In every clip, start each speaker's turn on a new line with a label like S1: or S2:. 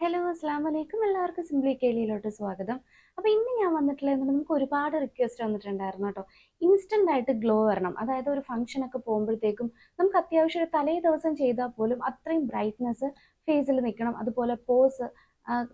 S1: Hello, അസ്സാം വലൈക്കും. എല്ലാവർക്കും സിംപ്ലി കേളിയിലോട്ട് സ്വാഗതം. അപ്പോൾ ഇന്ന് ഞാൻ വന്നിട്ടുള്ളത് നമുക്ക് ഒരുപാട് റിക്വസ്റ്റ് വന്നിട്ടുണ്ടായിരുന്നു കേട്ടോ. ഇൻസ്റ്റന്റ് ആയിട്ട് ഗ്ലോ വരണം. അതായത് ഒരു ഫംഗ്ഷനൊക്കെ പോകുമ്പോഴത്തേക്കും നമുക്ക് അത്യാവശ്യം ഒരു തലേ ദിവസം ചെയ്താൽ പോലും അത്രയും ബ്രൈറ്റ്നസ് ഫേസിൽ നിൽക്കണം. അതുപോലെ പോസ്,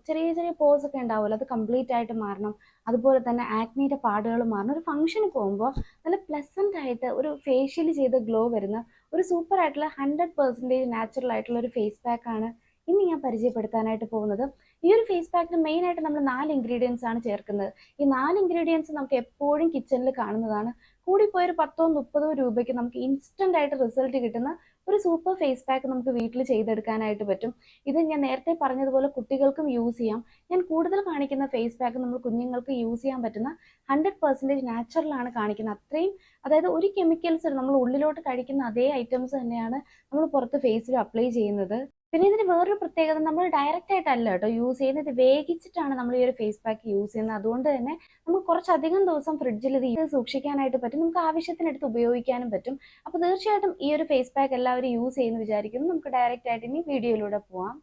S1: ചെറിയ ചെറിയ പോസ് ഒക്കെ ഉണ്ടാവുമല്ലോ, അത് കംപ്ലീറ്റ് ആയിട്ട് മാറണം. അതുപോലെ തന്നെ ആക്നീൻ്റെ പാടുകൾ മാറണം. ഒരു ഫംഗ്ഷന് പോകുമ്പോൾ നല്ല പ്ലസന്റ് ആയിട്ട് ഒരു ഫേഷ്യൽ ചെയ്ത് ഗ്ലോ വരുന്ന ഒരു സൂപ്പർ ആയിട്ടുള്ള 100% നാച്ചുറൽ ആയിട്ടുള്ള ഒരു ഫേസ് പാക്ക് ആണ് ഇന്ന് ഞാൻ പരിചയപ്പെടുത്താനായിട്ട് പോകുന്നത്. ഈ ഒരു ഫേസ് പാക്കിന് മെയിൻ ആയിട്ട് നമ്മൾ 4 ഇൻഗ്രീഡിയൻസ് ആണ് ചേർക്കുന്നത്. ഈ 4 ഇൻഗ്രീഡിയൻസ് നമുക്ക് എപ്പോഴും കിച്ചണിൽ കാണുന്നതാണ്. കൂടിപ്പോയ ഒരു 10-30 രൂപയ്ക്ക് നമുക്ക് ഇൻസ്റ്റന്റ് ആയിട്ട് റിസൾട്ട് കിട്ടുന്ന ഒരു സൂപ്പർ ഫേസ് പാക്ക് നമുക്ക് വീട്ടിൽ ചെയ്തെടുക്കാനായിട്ട് പറ്റും. ഇത് ഞാൻ നേരത്തെ പറഞ്ഞതുപോലെ കുട്ടികൾക്കും യൂസ് ചെയ്യാം. ഞാൻ കൂടുതൽ കാണിക്കുന്ന ഫേസ് പാക്ക് നമ്മൾ കുഞ്ഞുങ്ങൾക്ക് യൂസ് ചെയ്യാൻ പറ്റുന്ന 100% നാച്ചുറൽ ആണ് കാണിക്കുന്നത്. അത്രയും, അതായത് ഒരു കെമിക്കൽസ് നമ്മൾ ഉള്ളിലോട്ട് കഴിക്കുന്ന അതേ ഐറ്റംസ് തന്നെയാണ് നമ്മൾ പുറത്ത് ഫേസിൽ അപ്ലൈ ചെയ്യുന്നത്. പിന്നെ ഇതിന് വേറൊരു പ്രത്യേകത, നമ്മൾ ഡയറക്റ്റ് ആയിട്ടല്ല കേട്ടോ യൂസ് ചെയ്യുന്നത്, ഇത് വേവിച്ചിട്ടാണ് നമ്മൾ ഈ ഒരു ഫേസ് പാക്ക് യൂസ് ചെയ്യുന്നത്. അതുകൊണ്ട് തന്നെ നമുക്ക് കുറച്ചധികം ദിവസം ഫ്രിഡ്ജിൽ ഇത് സൂക്ഷിക്കാനായിട്ട് പറ്റും. നമുക്ക് ആവശ്യത്തിനെടുത്ത് ഉപയോഗിക്കാനും പറ്റും. അപ്പോൾ തീർച്ചയായിട്ടും ഈ ഒരു ഫേസ് പാക്ക് എല്ലാവരും യൂസ് ചെയ്യുന്നു വിചാരിക്കുന്നു. നമുക്ക് ഡയറക്റ്റ് ആയിട്ട് ഇനി വീഡിയോയിലൂടെ പോവാം.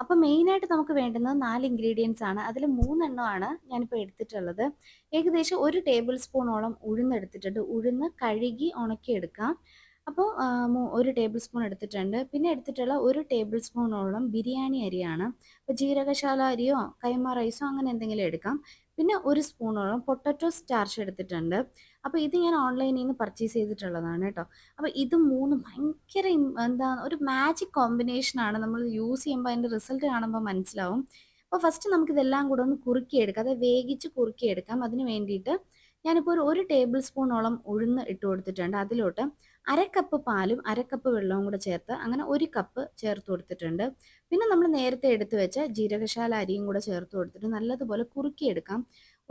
S1: അപ്പോൾ മെയിനായിട്ട് നമുക്ക് വേണ്ടുന്നത് 4 ഇൻഗ്രീഡിയൻസ് ആണ്. അതിൽ 3 ഞാനിപ്പോൾ എടുത്തിട്ടുള്ളത്. ഏകദേശം 1 ടേബിൾ സ്പൂണോളം ഉഴുന്ന് എടുത്തിട്ടുണ്ട്. ഉഴുന്ന് കഴുകി ഉണക്കിയെടുക്കാം. അപ്പോൾ 1 ടേബിൾ സ്പൂൺ എടുത്തിട്ടുണ്ട്. പിന്നെ എടുത്തിട്ടുള്ള 1 ടേബിൾ സ്പൂണോളം ബിരിയാണി അരിയാണ്. അപ്പോൾ ജീരകശാല അരിയോ കൈമ റൈസോ അങ്ങനെ എന്തെങ്കിലും എടുക്കാം. പിന്നെ 1 സ്പൂണോളം പൊട്ടറ്റോ സ്റ്റാർച്ച് എടുത്തിട്ടുണ്ട്. അപ്പോൾ ഇത് ഞാൻ ഓൺലൈനിൽ നിന്ന് പർച്ചേസ് ചെയ്തിട്ടുള്ളതാണ് കേട്ടോ. അപ്പോൾ ഇത് മൂന്നും ഭയങ്കര എന്താ ഒരു മാജിക് കോമ്പിനേഷനാണ്. നമ്മൾ യൂസ് ചെയ്യുമ്പോൾ അതിൻ്റെ റിസൾട്ട് കാണുമ്പോൾ മനസ്സിലാവും. അപ്പോൾ ഫസ്റ്റ് നമുക്കിതെല്ലാം കൂടെ ഒന്ന് കുറുക്കിയെടുക്കാം, അത് വേവിച്ച് കുറുക്കിയെടുക്കാം. അതിന് വേണ്ടിയിട്ട് ഞാനിപ്പോൾ ഒരു ടേബിൾ സ്പൂണോളം ഉഴുന്ന് ഇട്ട് കൊടുത്തിട്ടുണ്ട്. അതിലോട്ട് 1/2 കപ്പ് പാലും 1/2 കപ്പ് വെള്ളവും കൂടെ ചേർത്ത് അങ്ങനെ 1 കപ്പ് ചേർത്ത് കൊടുത്തിട്ടുണ്ട്. പിന്നെ നമ്മൾ നേരത്തെ എടുത്ത് വെച്ച ജീരകശാല അരിയും കൂടെ ചേർത്ത് കൊടുത്തിട്ട് നല്ലതുപോലെ കുറുക്കിയെടുക്കാം.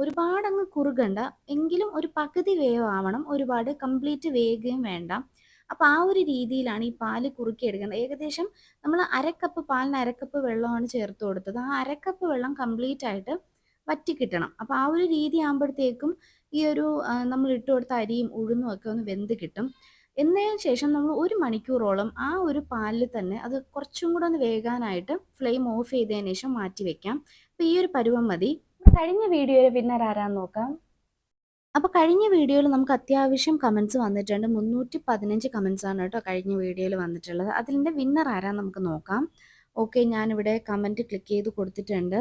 S1: ഒരുപാടങ്ങ് കുറുകണ്ട, എങ്കിലും ഒരു പകുതി വേവാവണം. ഒരുപാട് കംപ്ലീറ്റ് വേകുകയും വേണ്ട. അപ്പോൾ ആ ഒരു രീതിയിലാണ് ഈ പാല് കുറുക്കിയെടുക്കുന്നത്. ഏകദേശം നമ്മൾ 1/2 കപ്പ് പാലിന് 1/2 കപ്പ് വെള്ളമാണ് ചേർത്ത് കൊടുത്തത്. ആ 1/2 കപ്പ് വെള്ളം കംപ്ലീറ്റ് ആയിട്ട് വറ്റി കിട്ടണം. അപ്പോൾ ആ ഒരു രീതി ആകുമ്പോഴത്തേക്കും ഈ ഒരു നമ്മൾ ഇട്ട് കൊടുത്ത അരിയും ഉഴുന്നും ഒക്കെ ഒന്ന് വെന്ത് കിട്ടും. എന്നതിന് ശേഷം നമ്മൾ 1 മണിക്കൂറോളം ആ ഒരു പാലിൽ തന്നെ അത് കുറച്ചും കൂടെ ഒന്ന് വേകാനായിട്ട് ഫ്ലെയിം ഓഫ് ചെയ്തതിന് ശേഷം മാറ്റി വെക്കാം. അപ്പോൾ ഈ ഒരു പരുവം മതി. കഴിഞ്ഞ വീഡിയോയിൽ വിന്നർ ആരാന്ന് നോക്കാം. അപ്പോൾ കഴിഞ്ഞ വീഡിയോയിൽ നമുക്ക് അത്യാവശ്യം കമൻസ് വന്നിട്ടുണ്ട്. 315 കമൻസ് ആണ് കേട്ടോ കഴിഞ്ഞ വീഡിയോയിൽ വന്നിട്ടുള്ളത്. അതിൻ്റെ വിന്നർ ആരാന്ന് നമുക്ക് നോക്കാം. ഓക്കെ, ഞാനിവിടെ കമൻറ്റ് ക്ലിക്ക് ചെയ്ത് കൊടുത്തിട്ടുണ്ട്.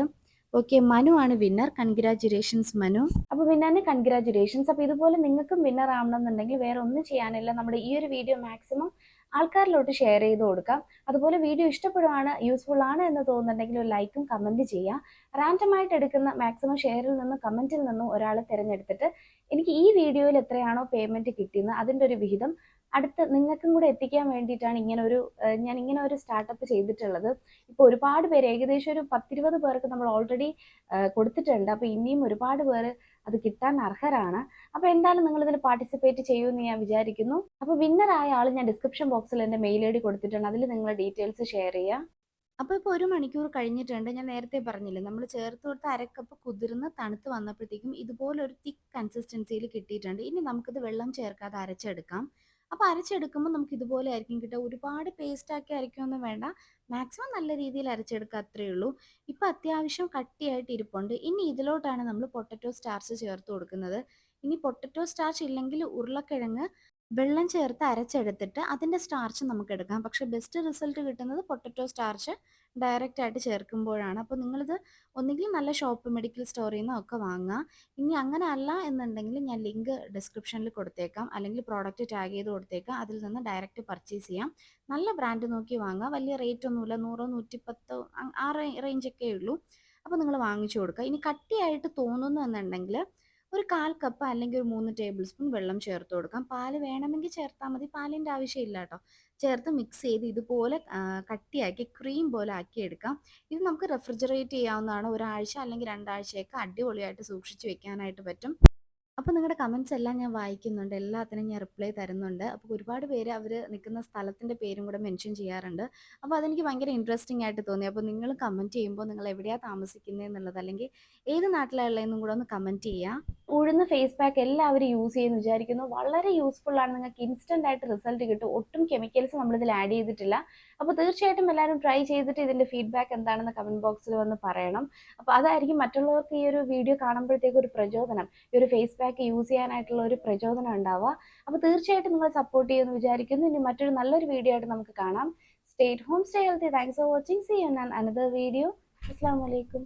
S1: ഓക്കെ, മനു ആണ് വിന്നർ. കൺഗ്രാജുലേഷൻസ് മനു. അപ്പോൾ വിന്നറിന് കൺഗ്രാജുലേഷൻസ്. അപ്പോൾ ഇതുപോലെ നിങ്ങൾക്കും വിന്നർ ആവണമെന്നുണ്ടെങ്കിൽ വേറെ ഒന്നും ചെയ്യാനില്ല, നമ്മുടെ ഈ ഒരു വീഡിയോ മാക്സിമം ആൾക്കാരിലോട്ട് ഷെയർ ചെയ്ത് കൊടുക്കാം. അതുപോലെ വീഡിയോ ഇഷ്ടപ്പെടുവാണ്, യൂസ്ഫുൾ ആണ് എന്ന് തോന്നുന്നുണ്ടെങ്കിൽ ഒരു ലൈക്കും കമൻറ്റ് ചെയ്യുക. റാൻഡമായിട്ട് എടുക്കുന്ന മാക്സിമം ഷെയറിൽ നിന്നും കമൻറ്റിൽ നിന്നും ഒരാളെ തിരഞ്ഞെടുത്തിട്ട് എനിക്ക് ഈ വീഡിയോയിൽ എത്രയാണോ പേയ്മെൻറ്റ് കിട്ടിയെന്ന് അതിൻ്റെ ഒരു വിഹിതം അടുത്ത് നിങ്ങൾക്കും കൂടെ എത്തിക്കാൻ വേണ്ടിയിട്ടാണ് ഞാൻ ഇങ്ങനെ ഒരു സ്റ്റാർട്ടപ്പ് ചെയ്തിട്ടുള്ളത്. ഇപ്പോൾ ഒരുപാട് പേര്, ഏകദേശം ഒരു 10-20 പേർക്ക് നമ്മൾ ഓൾറെഡി കൊടുത്തിട്ടുണ്ട്. അപ്പോൾ ഇനിയും ഒരുപാട് പേര് അത് കിട്ടാൻ അർഹരാണ്. അപ്പോൾ എന്തായാലും നിങ്ങൾ ഇതിൽ പാർട്ടിസിപ്പേറ്റ് ചെയ്യുമെന്ന് ഞാൻ വിചാരിക്കുന്നു. അപ്പോൾ വിന്നർ ആയ ആൾ ഞാൻ ഡിസ്ക്രിപ്ഷൻ ബോക്സിൽ എൻ്റെ മെയിൽ ID കൊടുത്തിട്ടുണ്ട്. അതിൽ നിങ്ങളുടെ ഡീറ്റെയിൽസ് ഷെയർ ചെയ്യുക. അപ്പോൾ ഇപ്പോൾ 1 മണിക്കൂർ കഴിഞ്ഞിട്ടുണ്ട്. ഞാൻ നേരത്തെ പറഞ്ഞില്ലേ, നമ്മൾ ചേർത്ത് കൊടുത്ത 1/2 കപ്പ് കുതിർന്ന് തണുത്ത് വന്നപ്പോഴത്തേക്കും ഇതുപോലൊരു തിക്ക് കൺസിസ്റ്റൻസിയിൽ കിട്ടിയിട്ടുണ്ട്. ഇനി നമുക്കിത് വെള്ളം ചേർക്കാതെ അരച്ചെടുക്കാം. അപ്പോൾ അരച്ചെടുക്കുമ്പോൾ നമുക്ക് ഇതുപോലെ ആയിരിക്കും കിട്ടുക. ഒരുപാട് പേസ്റ്റാക്കി അരയ്ക്കൊന്നും വേണ്ട, മാക്സിമം നല്ല രീതിയിൽ അരച്ചെടുക്കുക, അത്രയേ ഉള്ളൂ. ഇപ്പോൾ അത്യാവശ്യം കട്ടിയായിട്ട് ഇരിപ്പുണ്ട്. ഇനി ഇതിലോട്ടാണ് നമ്മൾ പൊട്ടറ്റോ സ്റ്റാർച്ച് ചേർത്ത് കൊടുക്കുന്നത്. ഇനി പൊട്ടറ്റോ സ്റ്റാർച്ച് ഇല്ലെങ്കിൽ ഉരുളക്കിഴങ്ങ് വെള്ളം ചേർത്ത് അരച്ചെടുത്തിട്ട് അതിൻ്റെ സ്റ്റാർച്ച് നമുക്ക് എടുക്കാം. പക്ഷേ ബെസ്റ്റ് റിസൾട്ട് കിട്ടുന്നത് പൊട്ടറ്റോ സ്റ്റാർച്ച് ഡയറക്റ്റ് ആയിട്ട് ചേർക്കുമ്പോഴാണ്. അപ്പോൾ നിങ്ങളിത് ഒന്നുകിൽ നല്ല ഷോപ്പ് മെഡിക്കൽ സ്റ്റോറിൽ നിന്നോ ഒക്കെ വാങ്ങുക. ഇനി അങ്ങനെ അല്ല എന്നുണ്ടെങ്കിൽ ഞാൻ ലിങ്ക് ഡിസ്ക്രിപ്ഷനിൽ കൊടുത്തേക്കാം, അല്ലെങ്കിൽ പ്രോഡക്റ്റ് ടാഗ് ചെയ്ത് കൊടുത്തേക്കാം. അതിൽ നിന്ന് ഡയറക്റ്റ് പർച്ചേസ് ചെയ്യാം. നല്ല ബ്രാൻഡ് നോക്കി വാങ്ങുക. വലിയ റേറ്റ് ഒന്നുമില്ല, 100 110 ആ റേഞ്ചൊക്കെ ഉള്ളൂ. അപ്പോൾ നിങ്ങൾ വാങ്ങിച്ചു കൊടുക്കുക. ഇനി കട്ടിയായിട്ട് തോന്നുന്നു എന്നുണ്ടെങ്കിൽ ഒരു 1/4 കപ്പ് അല്ലെങ്കിൽ ഒരു 3 ടേബിൾ സ്പൂൺ വെള്ളം ചേർത്ത് കൊടുക്കാം. പാല് വേണമെങ്കിൽ ചേർത്താൽ മതി, പാലിൻ്റെ ആവശ്യമില്ല കേട്ടോ. ചേർത്ത് മിക്സ് ചെയ്ത് ഇതുപോലെ കട്ടിയാക്കി ക്രീം പോലെ ആക്കി എടുക്കാം. ഇത് നമുക്ക് റെഫ്രിജറേറ്റ് ചെയ്യാവുന്നതാണ്. 1 ആഴ്ച അല്ലെങ്കിൽ 2 ആഴ്ചയൊക്കെ അടിപൊളിയായിട്ട് സൂക്ഷിച്ച് വെക്കാനായിട്ട് പറ്റും. അപ്പോൾ നിങ്ങളുടെ കമൻറ്റ്സ് എല്ലാം ഞാൻ വായിക്കുന്നുണ്ട്. എല്ലാത്തിനും ഞാൻ റിപ്ലൈ തരുന്നുണ്ട്. അപ്പോൾ ഒരുപാട് പേര് അവർ നിൽക്കുന്ന സ്ഥലത്തിൻ്റെ പേരും കൂടെ മെൻഷൻ ചെയ്യാറുണ്ട്. അപ്പോൾ അതെനിക്ക് ഭയങ്കര ഇൻട്രസ്റ്റിംഗ് ആയിട്ട് തോന്നി. അപ്പോൾ നിങ്ങൾ കമൻറ്റ് ചെയ്യുമ്പോൾ നിങ്ങൾ എവിടെയാണ് താമസിക്കുന്നതെന്നുള്ളത് അല്ലെങ്കിൽ ഏത് നാട്ടിലാണ് ഉള്ളതെന്നും കൂടെ ഒന്ന് കമൻറ്റ് ചെയ്യുക. ഉഴുന്ന് ഫേസ് പാക്ക് എല്ലാവരും യൂസ് ചെയ്യുമെന്ന് വിചാരിക്കുന്നു. വളരെ യൂസ്ഫുൾ ആണ്. നിങ്ങൾക്ക് ഇൻസ്റ്റന്റ് ആയിട്ട് റിസൾട്ട് കിട്ടും. ഒട്ടും കെമിക്കൽസ് നമ്മളിതിൽ ആഡ് ചെയ്തിട്ടില്ല. അപ്പോൾ തീർച്ചയായിട്ടും എല്ലാവരും ട്രൈ ചെയ്തിട്ട് ഇതിൻ്റെ ഫീഡ്ബാക്ക് എന്താണെന്ന് കമൻറ്റ് ബോക്സിൽ വന്ന് പറയണം. അപ്പോൾ അതായിരിക്കും മറ്റുള്ളവർക്ക് ഈ ഒരു വീഡിയോ കാണുമ്പോഴത്തേക്കും ഒരു പ്രചോദനം, ഈ ഒരു ഫേസ് പാക്ക് യൂസ് ചെയ്യാനായിട്ടുള്ള ഒരു പ്രചോദനം ഉണ്ടാവുക. അപ്പോൾ തീർച്ചയായിട്ടും നിങ്ങൾ സപ്പോർട്ട് ചെയ്യുമെന്ന് വിചാരിക്കുന്നു. ഇനി മറ്റൊരു നല്ലൊരു വീഡിയോ ആയിട്ട് നമുക്ക് കാണാം. Stay home, stay healthy. Thanks for watching. See you in another video. അസ്സലാമു അലൈക്കും.